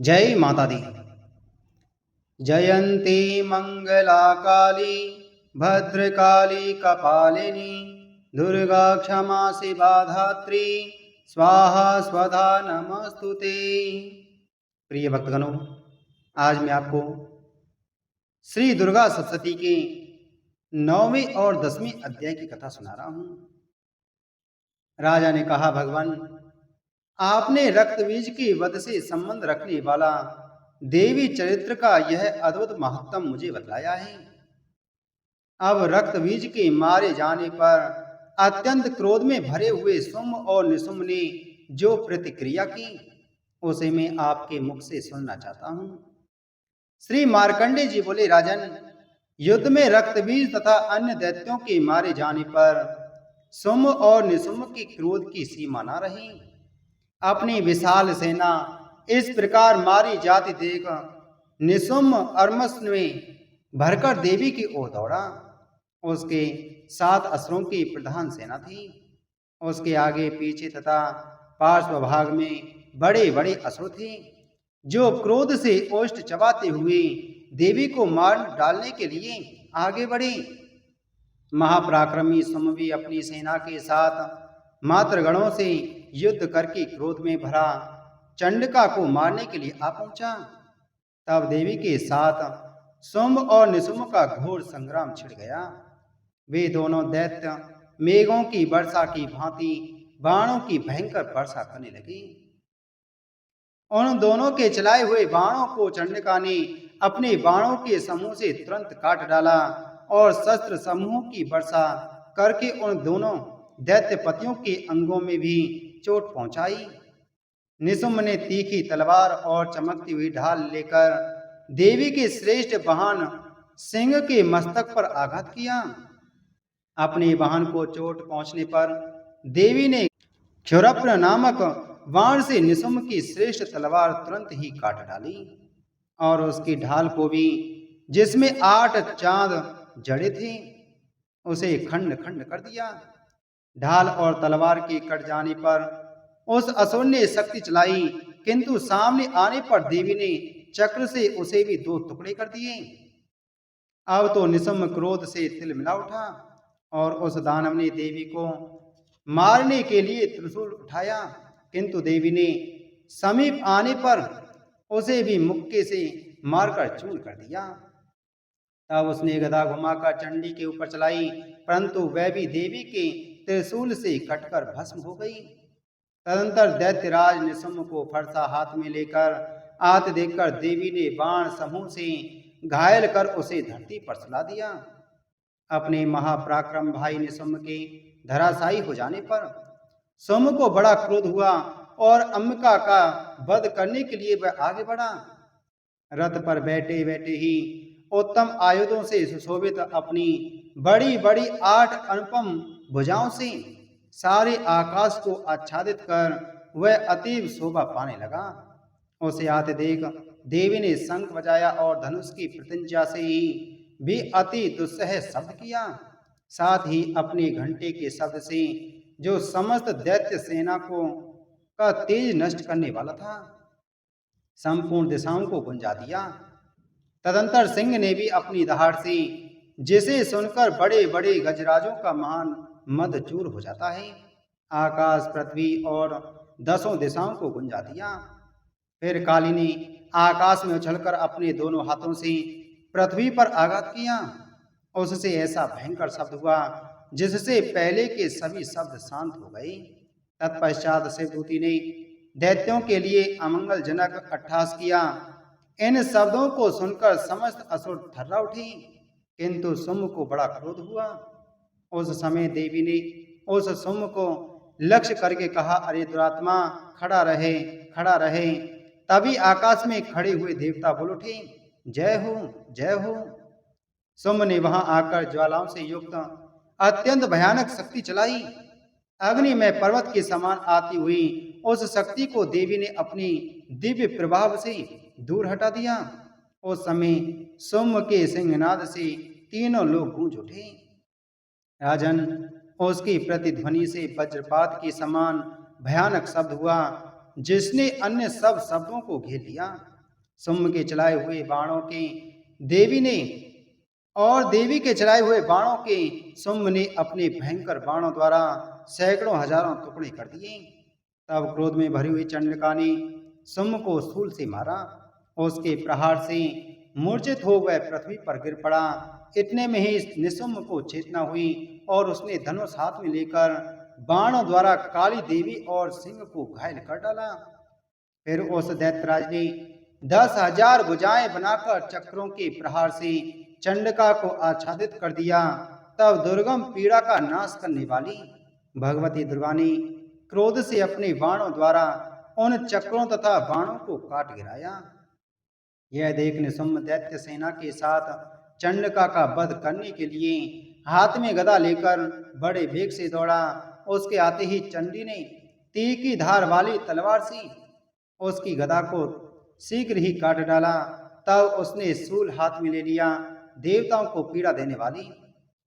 जय माता दी। जयंती मंगला काली भद्रकाली कपालिनी दुर्गा क्षमा शिवा धात्री स्वाहा स्वधा नमस्तुते। प्रिय भक्तगणों, आज मैं आपको श्री दुर्गा सप्तशती के 9वें और 10वें अध्याय की कथा सुना रहा हूं। राजा ने कहा, भगवान, आपने रक्तबीज के वध से संबंध रखने वाला देवी चरित्र का यह अद्भुत महत्तम मुझे बतलाया है। अब रक्तबीज के मारे जाने पर अत्यंत क्रोध में भरे हुए सुम और निसुम ने जो प्रतिक्रिया की, उसे मैं आपके मुख से सुनना चाहता हूं। श्री मार्कंडे जी बोले, राजन, युद्ध में रक्तबीज तथा अन्य दैत्यों के मारे जाने पर सुम और निसुम की क्रोध की सीमा न रही। अपनी विशाल सेना इस प्रकार मारी जाती देख निसुम अर्मस में भरकर देवी की ओर दौड़ा। उसके 7 असुरों की प्रधान सेना थी। उसके आगे पीछे तथा पार्श्व भाग में बड़े बड़े असुर थे, जो क्रोध से ओष्ठ चबाते हुए देवी को मार डालने के लिए आगे बढ़े। महापराक्रमी सुम भी अपनी सेना के साथ मातृगणों से युद्ध करके क्रोध में भरा चंडिका को मारने के लिए आ पहुंचा। तब देवी के साथ सुम और निसुम का घोर संग्राम छिड़ गया। वे दोनों दैत्य मेघों की वर्षा की भांति बाणों की भयंकर वर्षा करने लगे। उन दोनों के चलाए हुए बाणों को चंडिका ने अपने बाणों के समूह से तुरंत काट डाला और शस्त्र समूहों की वर्षा करके उन दोनों दैत्यपतियों के अंगों में भी चोट पहुंचाई। निसुम ने तीखी तलवार और चमकती हुई ढाल लेकर देवी के श्रेष्ठ वाहन सिंह के मस्तक पर आघात किया। अपने वाहन को चोट पहुंचने पर देवी ने क्षुरप्र नामक बाण से निसुम की श्रेष्ठ तलवार तुरंत ही काट डाली और उसकी ढाल को भी, जिसमें 8 चांद जड़े थे, उसे खंड खंड कर दिया। ढाल और तलवार के कट जाने पर उस असुर ने शक्ति चलाई, किंतु सामने आने पर देवी ने चक्र से उसे भी 2 टुकड़े कर दिए। अब तो निसुम क्रोध से तिलमिला उठा और उस दानव ने देवी को मारने के लिए त्रिशूल उठाया, किंतु देवी ने समीप आने पर उसे भी मुक्के से मारकर चूर कर दिया। तब उसने गदा घुमाकर चंडी के ऊपर चलाई, परंतु वह भी देवी के त्रिशूल से कटकर भस्म हो गई। तदंतर दैत्यराज निसुम को फरसा हाथ में लेकर आते देखकर देवी ने बाण समूह से घायल कर उसे धरती पर सुला दिया। अपने महापराक्रम भाई निसुम के धराशायी हो जाने पर सुम को बड़ा क्रोध हुआ और अंबिका का वध करने के लिए वह आगे बढ़ा। रथ पर बैठे बैठे ही उत्तम आयुधों से सुशोभित अपनी बड़ी बड़ी 8 अनुपम भुजाओं से सारे आकाश को आच्छादित कर वह अतीव शोभा पाने लगा। उसे आते देख देवी ने शंख बजाया और धनुष की प्रतिज्ञा से ही भी अति दुस्सह शब्द किया। साथ ही अपने घंटे के शब्द से, जो समस्त दैत्य सेना को का तेज नष्ट करने वाला था, संपूर्ण दिशाओं को गुंजा दिया। तदंतर सिंह ने भी अपनी दहाड़ से, जिसे सुनकर बड़े बड़े गजराजों का महान मद चूर हो जाता है, आकाश पृथ्वी और 10 दिशाओं को गुंजा दिया। फिर काली ने आकाश में उछलकर अपने दोनों हाथों से पृथ्वी पर आघात किया। उससे ऐसा भयंकर शब्द हुआ जिससे पहले के सभी शब्द शांत हो गए। तत्पश्चात शिवदूती ने दैत्यों के लिए अमंगलजनक अट्टहास किया। इन शब्दों को सुनकर समस्त असुर थर्रा उठे, किंतु सुम को बड़ा क्रोध हुआ। उस समय देवी ने उस सुम को लक्ष्य करके कहा, अरे दुरात्मा, खड़ा रहे, खड़ा रहे। तभी आकाश में खड़े हुए देवता बोल उठे, जय हो, जय हो। सुम ने वहां आकर ज्वालाओं से युक्त अत्यंत भयानक शक्ति चलाई। अग्नि में पर्वत के समान आती हुई उस शक्ति को देवी ने अपनी दिव्य प्रभाव से दूर हटा दिया। उस समय सुम के सिंहनाद से तीनों लोग गूंज उठे। राजन, उसकी प्रतिध्वनि से वज्रपात के समान भयानक शब्द हुआ जिसने अन्य सब शब्दों को घेर लिया। सुम्म के चलाए हुए बाणों के देवी ने और देवी के चलाए हुए बाणों के सुम्म ने अपने भयंकर बाणों द्वारा सैकड़ों हजारों टुकड़े कर दिए। तब क्रोध में भरी हुई चंडिका ने सुम्म को शूल से मारा। उसके प्रहार से मूर्छित हो वह पृथ्वी पर गिर पड़ा। इतने में ही निसुम्म को चेतना हुई और उसने धनुष हाथ में लेकर बाणों द्वारा काली देवी और सिंह को घायल कर डाला। फिर उस दैत्यराज ने 10,000 भुजाएं बनाकर चक्रों के प्रहार से चंडिका को आच्छादित कर दिया। तब दुर्गम पीड़ा का नाश करने वाली भगवती दुर्गा ने क्रोध से अपने बाणों द्वारा उन चक्रों तथा बाणों को काट गिराया। यह देख निसुम्म दैत्य सेना के साथ चंडिका का वध करने के लिए हाथ में गदा लेकर बड़े वेग से दौड़ा। उसके आते ही चंडी ने तीखी धार वाली तलवार से उसकी गदा को शीघ्र ही काट डाला। तब उसने शूल हाथ में ले लिया। देवताओं को पीड़ा देने वाली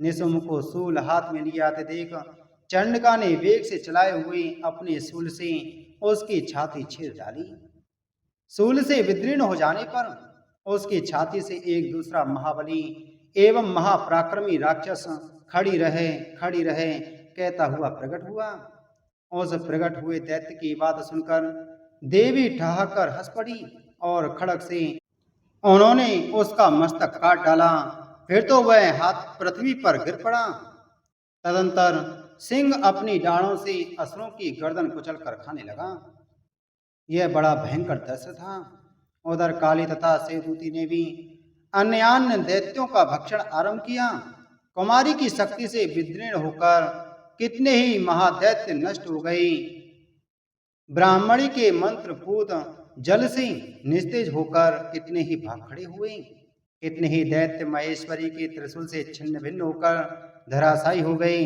निसुम्म को शूल हाथ में लिए आते देख चंडिका ने वेग से चलाए हुए अपने शूल से उसकी छाती छील डाली। शूल से विदीर्ण हो जाने पर उसकी छाती से एक दूसरा महाबली एवं महापराक्रमी राक्षस खड़ी रहे कहता हुआ प्रकट हुआ। उस प्रकट हुए दैत्य की बात सुनकर देवी ठहाकर हंस पड़ी और खड़ग से उन्होंने उसका मस्तक काट डाला। फिर तो वह हाथ पृथ्वी पर गिर पड़ा। तदंतर सिंह अपनी डालों से असुरों की गर्दन कुचल कर खाने लगा। यह बड़ा भयंकर दृश्य था। उधर काली तथा शिवदूती ने भी अन्य दैत्यों का भक्षण आरंभ किया। कुमारी की शक्ति से विदीर्ण होकर कितने ही महादैत्य नष्ट हो गए। ब्राह्मणी के मंत्र पूत जल से निस्तेज होकर कितने ही भाग खड़े हुए। कितने ही दैत्य महेश्वरी के त्रिशूल से छिन्न भिन्न होकर धराशायी हो गए।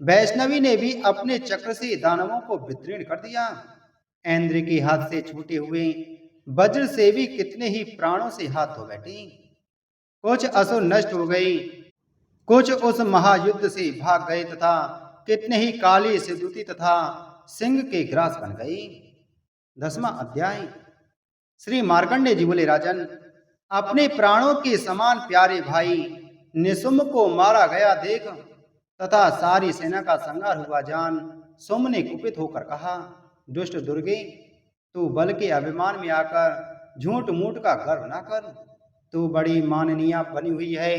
वैष्णवी ने भी अपने चक्र से दानवों को विदीर्ण कर दिया। इंद्र के हाथ से छूटे हुए वज्र से भी कितने ही प्राणों से हाथ धो बैठे। कुछ असुर नष्ट हो गए, कुछ उस महायुद्ध से भाग गए तथा कितने ही काली शिवदूती तथा सिंह के ग्रास बन गए। 10वां अध्याय। श्री मार्कंडेय जी बोले, राजन, अपने प्राणों के समान प्यारे भाई निसुम्म को मारा गया देख तथा सारी सेना का संहार हुआ जान सुम्म ने कुपित होकर कहा, दुष्ट दुर्गे, तू बल के अभिमान में आकर झूठ मूठ का गर्व न कर। तू बड़ी माननीय बनी हुई है,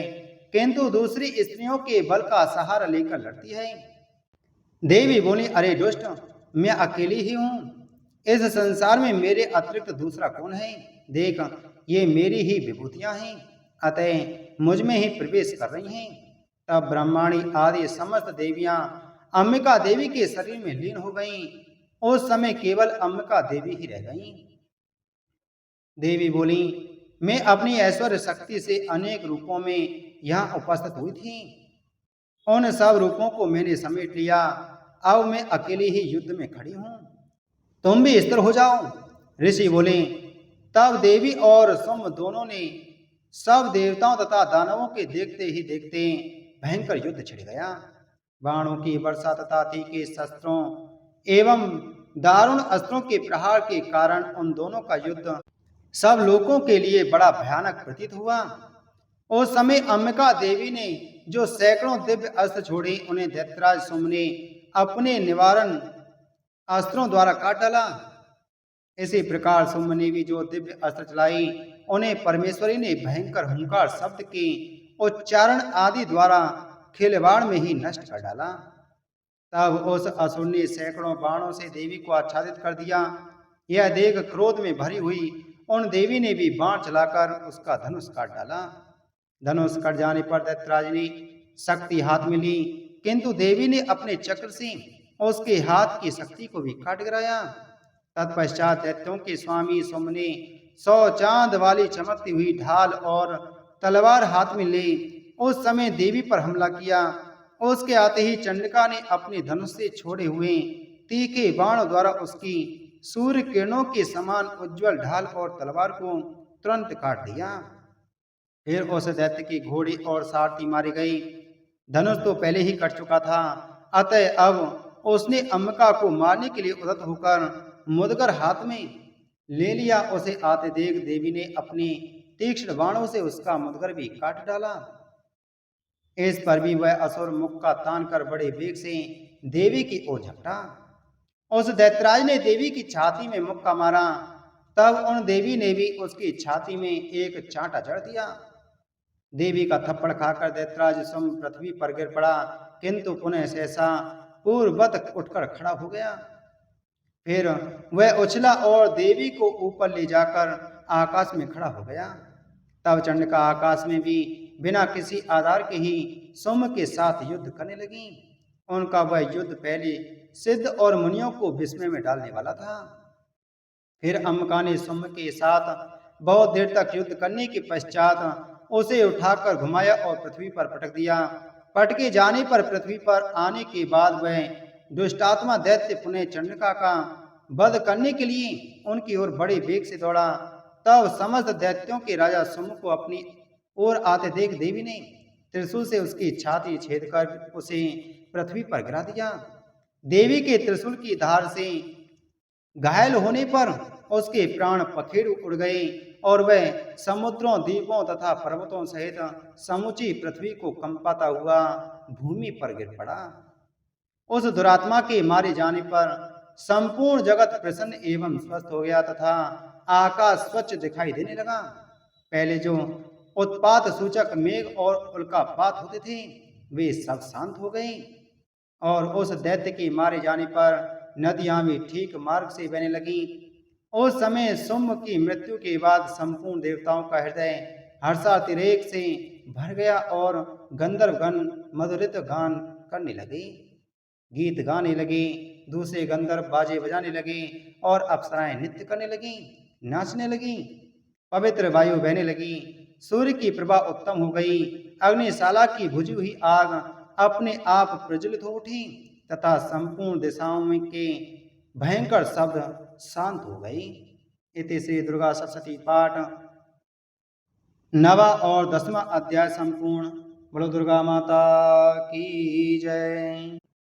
किंतु दूसरी स्त्रियों के बल का सहारा लेकर लड़ती है। देवी बोली, अरे दुष्ट, मैं अकेली ही हूँ। इस संसार में मेरे अतिरिक्त दूसरा कौन है? देख, ये मेरी ही विभूतियां हैं, अतः मुझ में ही प्रवेश कर रही हैं। तब ब्रह्माणी आदि समस्त देवियां अंबिका देवी के शरीर में लीन हो गईं। उस समय केवल अंबिका देवी ही रह गईं। देवी बोली, मैं अपनी ऐश्वर्य शक्ति से अनेक रूपों में यहाँ उपस्थित हुई थी। उन सब रूपों को मैंने समेट लिया। अब मैं अकेली ही युद्ध में खड़ी हूँ। तुम भी स्थिर हो जाओ। ऋषि बोले, तब देवी और सुम्म दोनों ने सब देवताओं तथा दानवों के देखते ही देखते भयंकर युद्ध छिड़ गया। बाणों की वर्षा तथा तीखे शस्त्रों एवं दारुण अस्त्रों के प्रहार के कारण उन दोनों का युद्ध सब लोगों के लिए बड़ा भयानक प्रतीत हुआ। उस समय अंबिका देवी ने जो सैकड़ों दिव्य अस्त्र छोड़े, उन्हें दैत्यराज सुम्म ने अपने निवारण अस्त्रों द्वारा काट डाला। इसी प्रकार सुम्म ने भी जो दिव्य अस्त्र चलाई, उन्हें परमेश्वरी ने भयंकर हुंकार शब्द के उच्चारण आदि द्वारा खिलवाड़ में ही नष्ट कर डाला। तब उस असुर ने सैकड़ों बाणों से देवी को आच्छादित कर दिया। यह देख क्रोध में भरी हुई उन देवी ने भी बाण चलाकर उसका धनुष काट डाला। धनुष कट जाने पर दैत्यराज ने शक्ति हाथ में ली, किंतु देवी ने अपने चक्र से उसके हाथ की शक्ति को भी काट गिराया। तत्पश्चात दैत्यों के स्वामी सुम्म ने 100 चांद वाली चमकती हुई ढाल और तलवार हाथ में ले उस समय देवी पर हमला किया। उसके आते ही चंडिका ने अपने धनुष से छोड़े हुए तीखे बाणों द्वारा उसकी सूर्य किरणों के समान उज्जवल ढाल और तलवार को तुरंत काट दिया। फिर उस दैत्य की घोड़ी और सारथी मारे गई। धनुष तो पहले ही कट चुका था, अतः अब उसने अंबिका को मारने के लिए उद्यत होकर मुदगर हाथ में ले लिया। उसे आते देख देवी ने अपने तीक्ष्ण बाणों से उसका मुदगर भी काट डाला। इस पर भी वह असुर मुक्का तान कर बड़े वेग से देवी की ओर झपटा। उस दैत्यराज ने देवी की छाती में मुक्का मारा। तब उन देवी ने भी उसकी छाती में एक चांटा जड़ दिया। देवी का थप्पड़ खाकर दैत्यराज स्वयं पृथ्वी पर गिर पड़ा, किंतु पुनः सहसा पूर्ववत उठकर खड़ा हो गया। फिर वह उछला और देवी को ऊपर ले जाकर आकाश में खड़ा हो गया। तब चंडिका आकाश में भी बिना किसी आधार के ही सोम के साथ युद्ध करने लगी। उनका वह युद्ध पहले सिद्ध और मुनियों को विस्मय में डालने वाला था। फिर अम्बिका ने सोम के साथ बहुत देर तक युद्ध करने के पश्चात उसे उठाकर घुमाया और पृथ्वी पर पटक दिया। पटके जाने पर पृथ्वी पर आने के बाद वह दुष्टात्मा दैत्य पुनः चंडिका का वध करने के लिए उनकी ओर बड़े वेग से दौड़ा। तब समस्त दैत्यों के राजा सोम को अपनी ओर आते देख देवी ने त्रिशूल से उसकी छाती छेद कर उसे पृथ्वी पर गिरा दिया। देवी के त्रिशूल की धार से घायल होने पर उसके प्राण पखेरु उड़ गए और वह समुद्रों, द्वीपों तथा पर्वतों सहित समूची पृथ्वी को कंपाता हुआ भूमि पर गिर पड़ा। उस दुरात्मा के मारे जाने पर संपूर्ण जगत प्रसन्न एवं स्वस्थ हो गया तथा आकाश स्वच्छ दिखाई देने लगा। पहले जो उत्पात सूचक मेघ और उल्कापात होते थे वे सब शांत हो गए और उस दैत्य के मारे जाने पर नदियां भी ठीक मार्ग से बहने लगी। उस समय सुम्भ की मृत्यु के बाद संपूर्ण देवताओं का हृदय हर्षातिरेक से भर गया और गंधर्वगण मधुरित गान करने लगे, गीत गाने लगे। दूसरे गंधर्व बाजे बजाने लगे और अप्सराएं नृत्य करने लगी, नाचने लगी। पवित्र वायु बहने लगी, सूर्य की प्रभा उत्तम हो गई। अग्निशाला की बुझी हुई आग अपने आप प्रज्वलित हो उठी तथा संपूर्ण दिशाओं में के भयंकर शब्द शांत हो गई। इति श्री दुर्गा सप्तशती पाठ 9वां और 10वां अध्याय संपूर्ण। बोलो दुर्गा माता की जय।